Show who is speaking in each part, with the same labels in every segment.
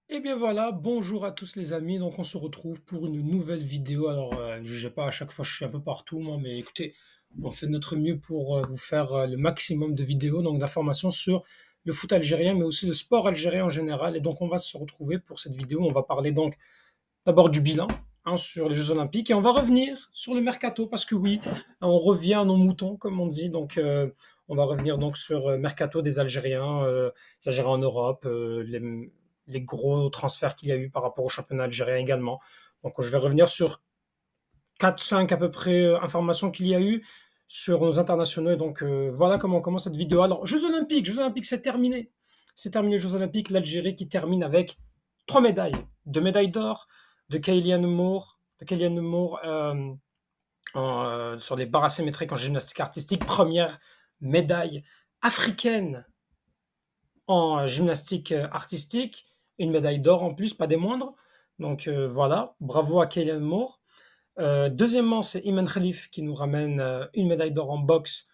Speaker 1: Et bien voilà, bonjour à tous les amis. Donc on se retrouve pour une nouvelle vidéo. Alors, jugez pas, à chaque fois je suis un peu partout moi, mais écoutez, on fait de notre mieux pour vous faire le maximum de vidéos, donc d'informations sur le foot algérien, mais aussi le sport algérien en général. Et donc on va se retrouver pour cette vidéo. On va parler donc d'abord du bilan sur les Jeux Olympiques et on va revenir sur le mercato parce que oui, on revient à nos moutons comme on dit. Donc on va revenir donc sur mercato des Algériens, les Algériens en Europe, les gros transferts qu'il y a eu par rapport au championnat algérien également. Donc je vais revenir sur quatre cinq à peu près informations qu'il y a eu sur nos internationaux. Et donc voilà comment on commence cette vidéo. Alors Jeux Olympiques c'est terminé. C'est terminé les Jeux Olympiques, l'Algérie qui termine avec trois médailles. Deux médailles d'or de Kylian Moore sur les barres asymétriques en gymnastique artistique. Première médaille africaine en gymnastique artistique. Une médaille d'or en plus, pas des moindres. Donc voilà, bravo à Kylian Moore. Deuxièmement, c'est Iman Khalif qui nous ramène une médaille d'or en boxe,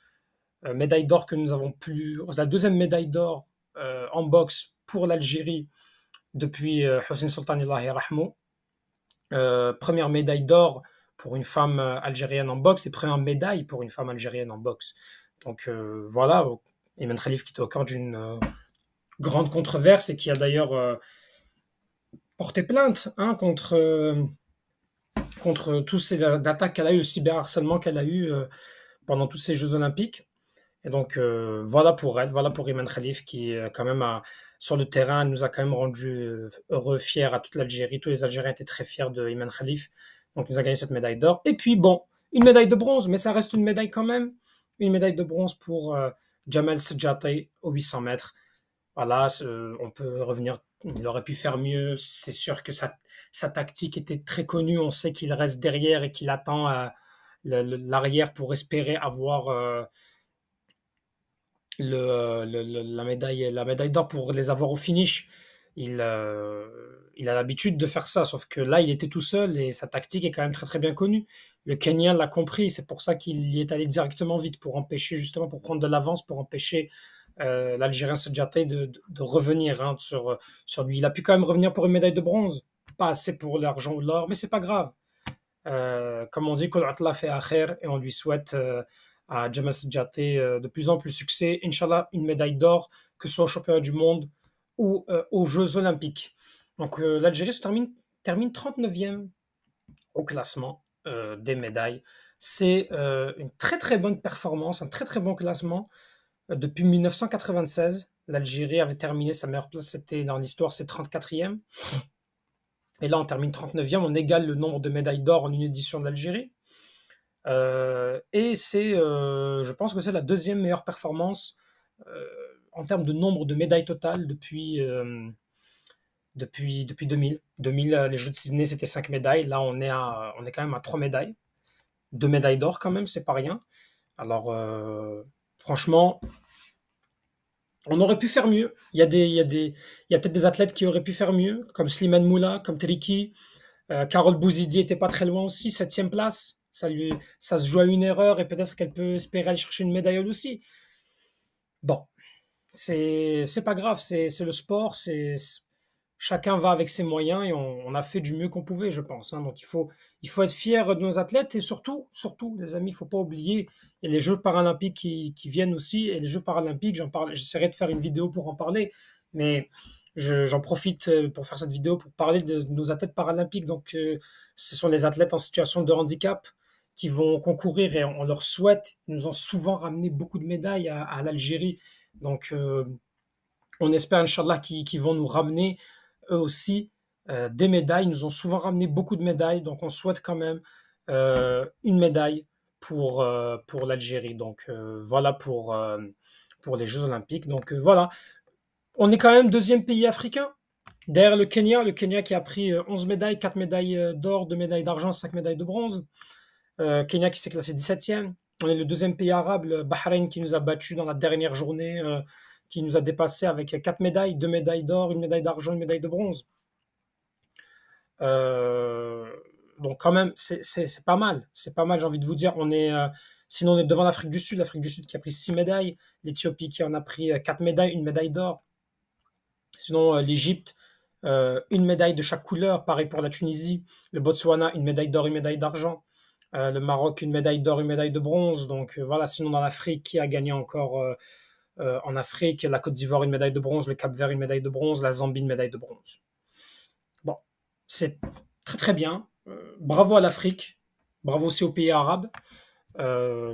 Speaker 1: médaille d'or que nous avons plus, la deuxième médaille d'or en boxe pour l'Algérie depuis Hossein Sultan Ilahi Rahmou. Première médaille d'or pour une femme algérienne en boxe et première médaille pour une femme algérienne en boxe. Donc voilà, Iman Khalif qui était au cœur d'une grande controverse et qui a d'ailleurs porté plainte contre tous ces attaques qu'elle a eu, le cyberharcèlement qu'elle a eu pendant tous ces Jeux Olympiques. Et donc voilà pour elle, voilà pour Iman Khalif qui quand même sur le terrain nous a quand même rendu heureux, fiers à toute l'Algérie. Tous les Algériens étaient très fiers de Iman Khalif. Donc il nous a gagné cette médaille d'or. Et puis bon, une médaille de bronze, mais ça reste une médaille quand même. Une médaille de bronze pour Jamal Sedjati au 800 mètres. Voilà, on peut revenir. Il aurait pu faire mieux. C'est sûr que sa tactique était très connue. On sait qu'il reste derrière et qu'il attend l'arrière pour espérer avoir la médaille d'or pour les avoir au finish. Il a l'habitude de faire ça, sauf que là, il était tout seul et sa tactique est quand même très très bien connue. Le Kenyan l'a compris, c'est pour ça qu'il y est allé directement vite pour empêcher, justement, pour prendre de l'avance, pour empêcher l'Algérien Sedjate de revenir sur lui. Il a pu quand même revenir pour une médaille de bronze, pas assez pour l'argent ou l'or, mais c'est pas grave. Comme on dit, Kul Atla fait Akher, et on lui souhaite à Jamal Sedjati de plus en plus succès. Inch'Allah, une médaille d'or, que ce soit au championnat du monde ou aux Jeux Olympiques. Donc l'Algérie termine 39e au classement des médailles. C'est une très très bonne performance, un très très bon classement. Depuis 1996, l'Algérie avait terminé sa meilleure place, c'était dans l'histoire, c'est 34e. Et là, on termine 39e, on égale le nombre de médailles d'or en une édition de l'Algérie. Et je pense que c'est la deuxième meilleure performance en termes de nombre de médailles totales depuis 2000. 2000, les Jeux de Sydney, c'était 5 médailles. Là, on est quand même à 3 médailles. 2 médailles d'or quand même, c'est pas rien. Alors, franchement, on aurait pu faire mieux. Il y a peut-être des athlètes qui auraient pu faire mieux, comme Slimane Moula, comme Triki. Carole Bouzidi était pas très loin aussi, septième place. Ça se joue à une erreur et peut-être qu'elle peut espérer aller chercher une médaille elle aussi. Bon, c'est pas grave, c'est le sport, chacun va avec ses moyens et on a fait du mieux qu'on pouvait, je pense. Hein. Donc il faut être fier de nos athlètes et surtout, les amis, il faut pas oublier et les Jeux paralympiques qui viennent aussi et les Jeux paralympiques, j'essaierai de faire une vidéo pour en parler, mais j'en profite pour faire cette vidéo pour parler de nos athlètes paralympiques. Donc ce sont les athlètes en situation de handicap qui vont concourir et on leur souhaite. Ils nous ont souvent ramené beaucoup de médailles à l'Algérie. Donc on espère, Inch'Allah, qu'ils vont nous ramener eux aussi des médailles. Ils nous ont souvent ramené beaucoup de médailles, donc on souhaite quand même une médaille pour l'Algérie. Donc voilà pour les Jeux Olympiques. Donc voilà, on est quand même deuxième pays africain. Derrière le Kenya qui a pris 11 médailles, 4 médailles d'or, 2 médailles d'argent, 5 médailles de bronze. Kenya qui s'est classé 17e. On est le deuxième pays arabe, le Bahreïn qui nous a battus dans la dernière journée, qui nous a dépassé avec 4 médailles, 2 médailles d'or, une médaille d'argent, une médaille de bronze. Euh, donc quand même, c'est pas mal. C'est pas mal, j'ai envie de vous dire. Sinon, on est devant l'Afrique du Sud qui a pris 6 médailles, l'Éthiopie qui en a pris 4 médailles, une médaille d'or. Sinon, l'Égypte, une médaille de chaque couleur. Pareil pour la Tunisie. Le Botswana, une médaille d'or, une médaille d'argent. Le Maroc, une médaille d'or, une médaille de bronze. Donc voilà, sinon dans l'Afrique, qui a gagné encore en Afrique? La Côte d'Ivoire, une médaille de bronze. Le Cap-Vert, une médaille de bronze. La Zambie, une médaille de bronze. Bon, c'est très très bien. Bravo à l'Afrique. Bravo aussi aux pays arabes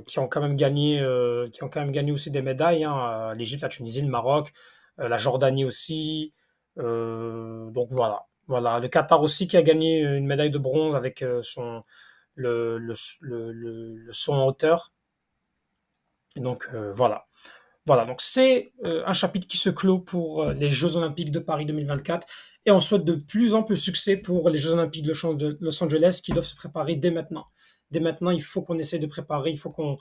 Speaker 1: qui ont quand même gagné aussi des médailles, hein, l'Égypte, la Tunisie, le Maroc, la Jordanie aussi. Donc voilà, voilà. Le Qatar aussi qui a gagné une médaille de bronze avec le saut en hauteur. Et donc voilà. Voilà, donc c'est un chapitre qui se clôt pour les Jeux Olympiques de Paris 2024 et on souhaite de plus en plus de succès pour les Jeux Olympiques de Los Angeles qui doivent se préparer dès maintenant. Dès maintenant, il faut qu'on essaie de préparer, il faut qu'on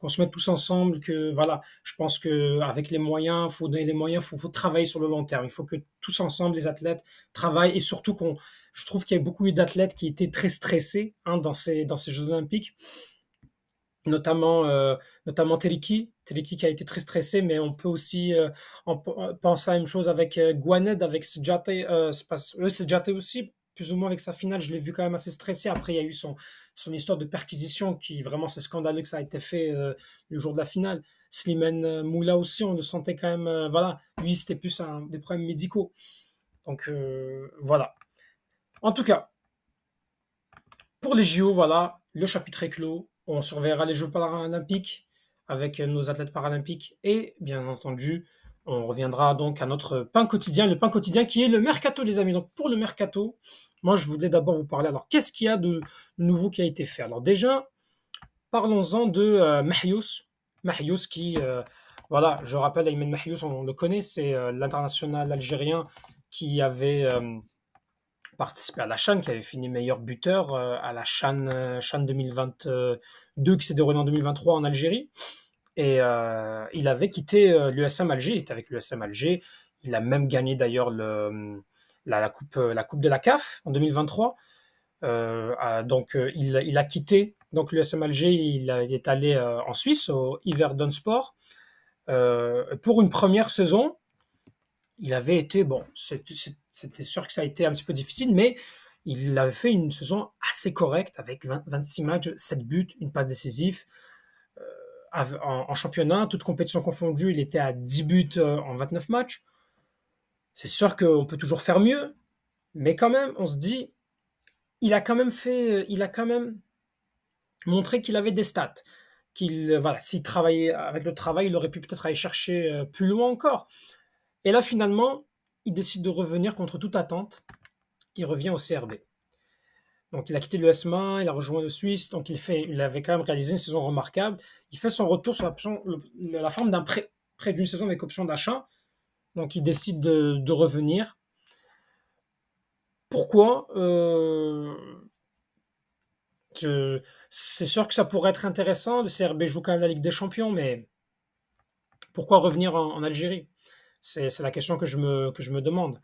Speaker 1: se mette tous ensemble. Que voilà, je pense que avec les moyens, faut donner les moyens, faut travailler sur le long terme. Il faut que tous ensemble, les athlètes travaillent et surtout je trouve qu'il y a beaucoup d'athlètes qui étaient très stressés hein, dans ces Jeux Olympiques notamment Teleki qui a été très stressé, mais on peut aussi penser à la même chose avec Gwaned, avec Sejate, Sejate aussi, plus ou moins avec sa finale, je l'ai vu quand même assez stressé. Après, il y a eu son histoire de perquisition qui vraiment c'est scandaleux que ça a été fait le jour de la finale. Slimane Moula aussi, on le sentait quand même, voilà, lui c'était plus des problèmes médicaux. Donc voilà. En tout cas, pour les JO, voilà, le chapitre est clos. On surveillera les Jeux paralympiques avec nos athlètes paralympiques et bien entendu, on reviendra donc à notre pain quotidien, le pain quotidien qui est le mercato, les amis. Donc pour le mercato, moi je voulais d'abord vous parler. Alors qu'est-ce qu'il y a de nouveau qui a été fait? Alors déjà, parlons-en de Mahious. Mahious qui, voilà, je rappelle, Aymen Mahious, on le connaît, c'est l'international algérien qui avait participé à la CHAN, qui avait fini meilleur buteur à la CHAN 2022 qui s'est déroulée en 2023 en Algérie. Et il avait quitté l'USM Alger, il était avec l'USM Alger. Il a même gagné d'ailleurs la coupe de la CAF en 2023. Donc il a quitté donc l'USM Alger, il est allé en Suisse au Yverdon-Sport pour une première saison. Il avait été, bon, c'était sûr que ça a été un petit peu difficile, mais il avait fait une saison assez correcte avec 26 matchs, 7 buts, une passe décisive. En championnat, toute compétition confondue, il était à 10 buts en 29 matchs. C'est sûr qu'on peut toujours faire mieux, mais quand même, on se dit, il a quand même montré qu'il avait des stats. Voilà, s'il travaillait avec le travail, il aurait pu peut-être aller chercher plus loin encore. Et là, finalement, il décide de revenir contre toute attente. Il revient au CRB. Donc, il a quitté le SMA, il a rejoint le Suisse. Donc, il avait quand même réalisé une saison remarquable. Il fait son retour sur la forme d'un prêt d'une saison avec option d'achat. Donc, il décide de revenir. Pourquoi C'est sûr que ça pourrait être intéressant. Le CRB joue quand même la Ligue des Champions, mais pourquoi revenir en Algérie? C'est la question que je me demande.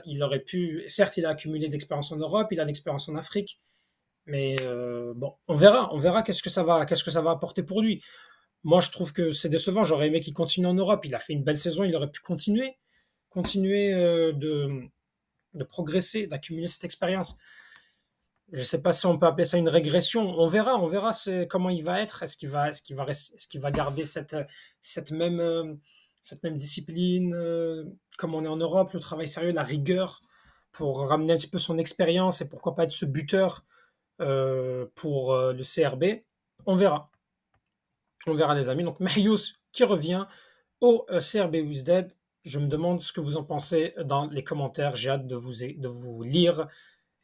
Speaker 1: Il aurait pu, certes, il a accumulé de l'expérience en Europe, il a de l'expérience en Afrique, mais bon, on verra qu'est-ce que ça va apporter pour lui. Moi, je trouve que c'est décevant. J'aurais aimé qu'il continue en Europe. Il a fait une belle saison, il aurait pu continuer de progresser, d'accumuler cette expérience. Je ne sais pas si on peut appeler ça une régression. On verra comment il va être. Est-ce qu'il va garder cette même discipline, comme on est en Europe, le travail sérieux, la rigueur, pour ramener un petit peu son expérience et pourquoi pas être ce buteur pour le CRB. On verra. On verra, les amis. Donc, Mahious qui revient au CRB Wizdead. Je me demande ce que vous en pensez dans les commentaires. J'ai hâte de vous lire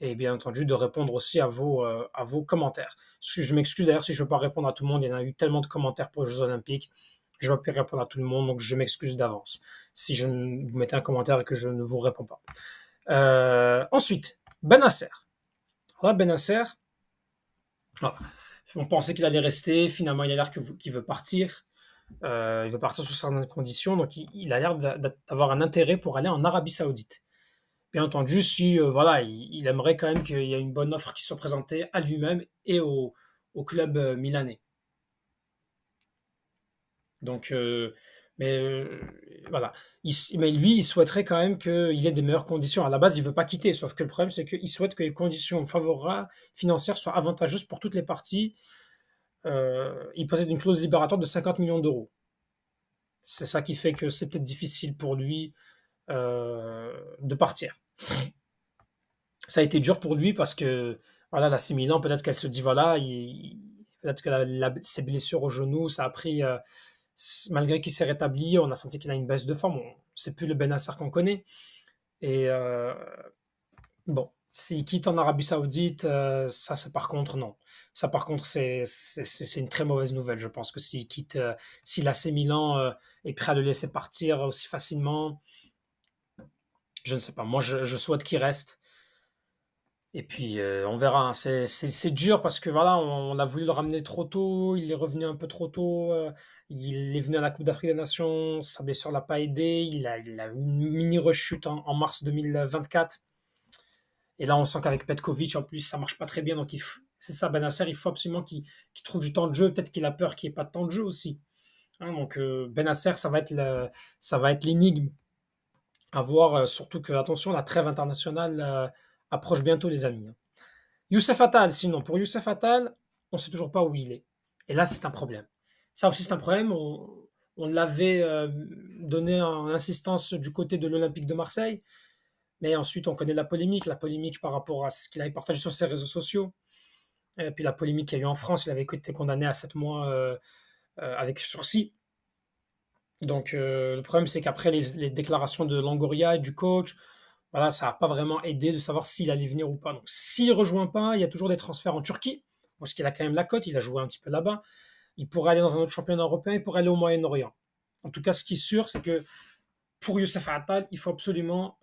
Speaker 1: et bien entendu de répondre aussi à vos commentaires. Je m'excuse d'ailleurs si je ne peux pas répondre à tout le monde. Il y en a eu tellement de commentaires pour les Jeux Olympiques. Je ne vais pas répondre à tout le monde, donc je m'excuse d'avance si vous mettez un commentaire et que je ne vous réponds pas. Ensuite, Benasser. Voilà, Benasser. Voilà. On pensait qu'il allait rester. Finalement, il a l'air qu'il veut partir. Il veut partir sous certaines conditions. Donc, il a l'air d'avoir un intérêt pour aller en Arabie Saoudite. Bien entendu, si voilà, il aimerait quand même qu'il y ait une bonne offre qui soit présentée à lui-même et au club milanais. Donc, Mais voilà. Mais lui, il souhaiterait quand même qu'il ait des meilleures conditions. À la base, il veut pas quitter. Sauf que le problème, c'est qu'il souhaite que les conditions favorables financières soient avantageuses pour toutes les parties. Il possède une clause libératoire de 50 millions d'euros. C'est ça qui fait que c'est peut-être difficile pour lui de partir. Ça a été dur pour lui parce que voilà, la 6 Milan, peut-être qu'elle se dit voilà, peut-être que ses blessures au genou, ça a pris malgré qu'il s'est rétabli, on a senti qu'il a une baisse de forme. C'est plus le Benacer qu'on connaît. Et bon, s'il quitte en Arabie Saoudite, ça, c'est par contre non. Ça, par contre, c'est une très mauvaise nouvelle. Je pense que s'il quitte, si l'AC Milan est prêt à le laisser partir aussi facilement, je ne sais pas. Moi, je souhaite qu'il reste. Et puis, on verra, hein. C'est dur parce que voilà, on a voulu le ramener trop tôt, il est revenu un peu trop tôt, il est venu à la Coupe d'Afrique des Nations, sa blessure l'a pas aidé, il a eu une mini rechute en mars 2024. Et là, on sent qu'avec Petkovic, en plus, ça marche pas très bien. Donc, c'est ça, Benacer, il faut absolument qu'il trouve du temps de jeu. Peut-être qu'il a peur qu'il n'y ait pas de temps de jeu aussi. Hein, donc, Benacer, ça va être l'énigme à voir. Surtout que, attention, la trêve internationale approche bientôt, les amis. Hein. Youssef Attal, sinon, pour Youssef Attal, on ne sait toujours pas où il est. Et là, c'est un problème. Ça aussi, c'est un problème. On l'avait donné en insistance du côté de l'Olympique de Marseille. Mais ensuite, on connaît la polémique par rapport à ce qu'il avait partagé sur ses réseaux sociaux. Et puis la polémique qu'il y a eu en France, il avait été condamné à 7 mois avec sursis. Donc le problème, c'est qu'après les déclarations de Longoria et du coach, voilà, ça n'a pas vraiment aidé de savoir s'il allait venir ou pas. Donc s'il ne rejoint pas, il y a toujours des transferts en Turquie, parce qu'il a quand même la cote, il a joué un petit peu là-bas. Il pourrait aller dans un autre championnat européen, il pourrait aller au Moyen-Orient. En tout cas, ce qui est sûr, c'est que pour Youssef Attal, il faut absolument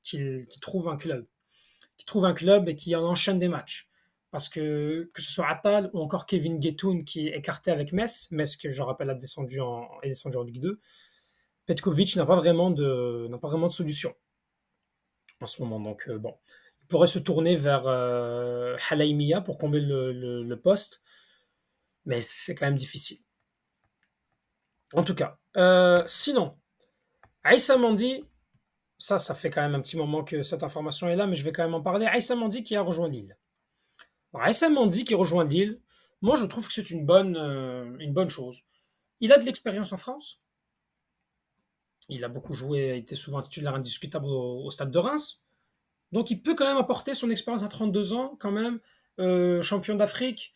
Speaker 1: qu'il trouve un club. Qu'il trouve un club et qu'il en enchaîne des matchs. Parce que ce soit Attal ou encore Kevin Guetoun qui est écarté avec Metz que je rappelle est descendu en Ligue 2, Petkovic n'a pas vraiment de solution en ce moment. Donc bon, il pourrait se tourner vers Halaimia pour combler le poste, mais c'est quand même difficile. En tout cas, sinon, Aïssa Mandi, ça fait quand même un petit moment que cette information est là, mais je vais quand même en parler. Aïssa Mandi qui a rejoint Lille. Alors, Aïssa Mandi qui rejoint Lille, moi je trouve que c'est une bonne chose. Il a de l'expérience en France. Il a beaucoup joué, il était souvent titulaire indiscutable au Stade de Reims. Donc il peut quand même apporter son expérience à 32 ans, quand même, champion d'Afrique.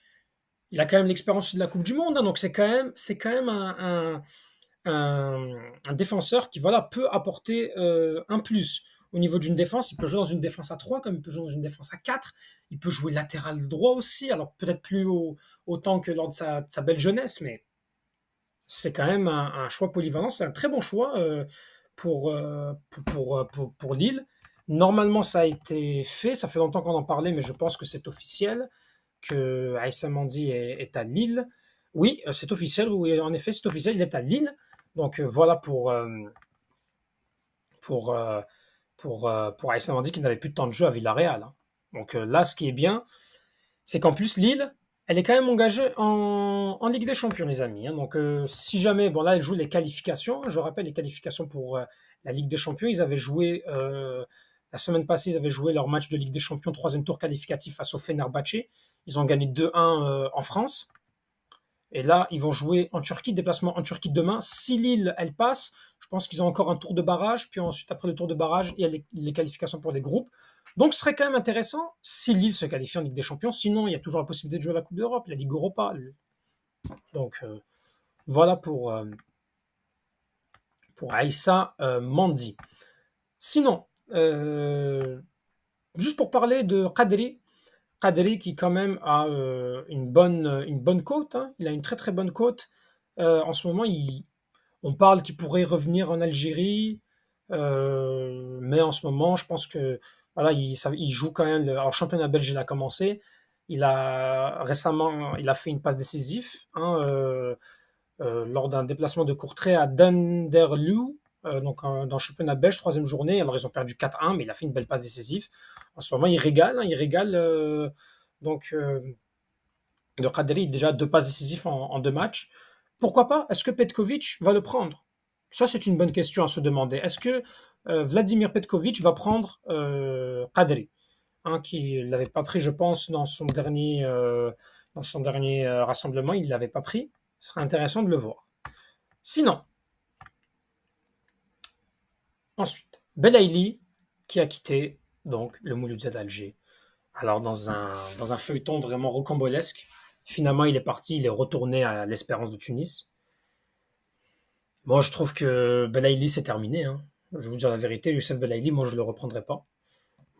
Speaker 1: Il a quand même l'expérience de la Coupe du Monde, hein, donc c'est quand même un défenseur qui voilà, peut apporter un plus. Au niveau d'une défense, il peut jouer dans une défense à 3 comme il peut jouer dans une défense à 4. Il peut jouer latéral droit aussi, alors peut-être plus autant que lors de sa belle jeunesse, mais c'est quand même un choix polyvalent. C'est un très bon choix pour Lille. Normalement, ça a été fait. Ça fait longtemps qu'on en parlait, mais je pense que c'est officiel que Aïssa Mandi est à Lille. Oui, c'est officiel. Oui, en effet, c'est officiel. Il est à Lille. Donc voilà pour, euh, pour Aïssa Mandi qui n'avait plus de temps de jeu à Villarreal. Hein. Donc là, ce qui est bien, c'est qu'en plus, Lille, elle est quand même engagée en Ligue des Champions, les amis. Hein. Donc si jamais, bon là, elle joue les qualifications. Je rappelle les qualifications pour la Ligue des Champions. Ils avaient joué, la semaine passée, ils avaient joué leur match de Ligue des Champions, troisième tour qualificatif face au Fenerbahçe. Ils ont gagné 2-1 en France. Et là, ils vont jouer en Turquie, déplacement en Turquie demain. Si Lille, elle passe, je pense qu'ils ont encore un tour de barrage. Puis ensuite, après le tour de barrage, il y a les qualifications pour les groupes. Donc, ce serait quand même intéressant si Lille se qualifie en Ligue des Champions. Sinon, il y a toujours la possibilité de jouer la Coupe d'Europe, la Ligue Europa. Donc, voilà pour Aïssa Mandi. Sinon, juste pour parler de Kadri, Kadri qui quand même a une bonne cote. Hein. Il a une très très bonne cote. En ce moment, on parle qu'il pourrait revenir en Algérie, mais en ce moment, je pense que voilà, il joue quand même. Alors, championnat belge, il a commencé. Il a fait une passe décisive hein, lors d'un déplacement de Courtrai à Denderleeuw, donc dans le championnat belge, troisième journée. Alors, ils ont perdu 4-1, mais il a fait une belle passe décisive. En ce moment, il régale. Hein, il régale. Donc, le Kadri, déjà deux passes décisives en deux matchs. Pourquoi pas? Est-ce que Petkovic va le prendre? Ça, c'est une bonne question à se demander. Est-ce que Vladimir Petkovic va prendre Kadri, hein, qui l'avait pas pris, je pense, dans son dernier rassemblement, il l'avait pas pris. Ce serait intéressant de le voir. Sinon, ensuite, Belaïli, qui a quitté donc le Mouloudia d'Alger. Alors, dans un feuilleton vraiment rocambolesque, finalement, il est parti, il est retourné à l'Espérance de Tunis. Moi, je trouve que Belaïli, c'est terminé, hein. Je vais vous dire la vérité, Youssef Belaïli, moi, je ne le reprendrai pas.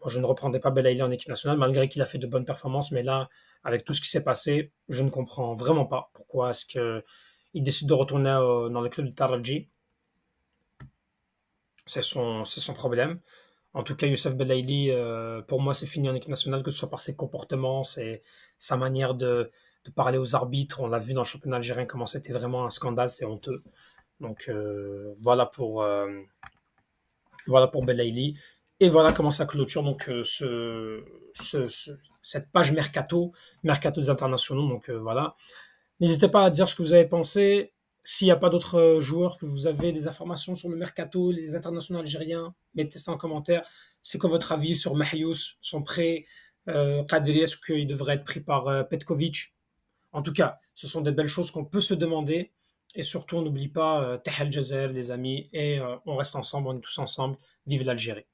Speaker 1: Moi, je ne reprendrai pas Belaïli en équipe nationale, malgré qu'il a fait de bonnes performances. Mais là, avec tout ce qui s'est passé, je ne comprends vraiment pas pourquoi est-ce qu'il décide de retourner dans le club de Taraji. C'est son problème. En tout cas, Youssef Belaïli, pour moi, c'est fini en équipe nationale, que ce soit par ses comportements, sa manière de parler aux arbitres. On l'a vu dans le championnat algérien, comment c'était vraiment un scandale, c'est honteux. Donc voilà pour Belaïli. Et voilà comment ça clôture donc cette page mercato des internationaux. Donc voilà. N'hésitez pas à dire ce que vous avez pensé. S'il n'y a pas d'autres joueurs, que vous avez des informations sur le mercato, les internationaux algériens, mettez ça en commentaire. C'est quoi votre avis sur Mahious, son prêt, Kadri, est-ce qu'il devrait être pris par Petkovic? En tout cas, ce sont des belles choses qu'on peut se demander. Et surtout, on n'oublie pas Tahel Jazer, les amis, et on reste ensemble, on est tous ensemble. Vive l'Algérie!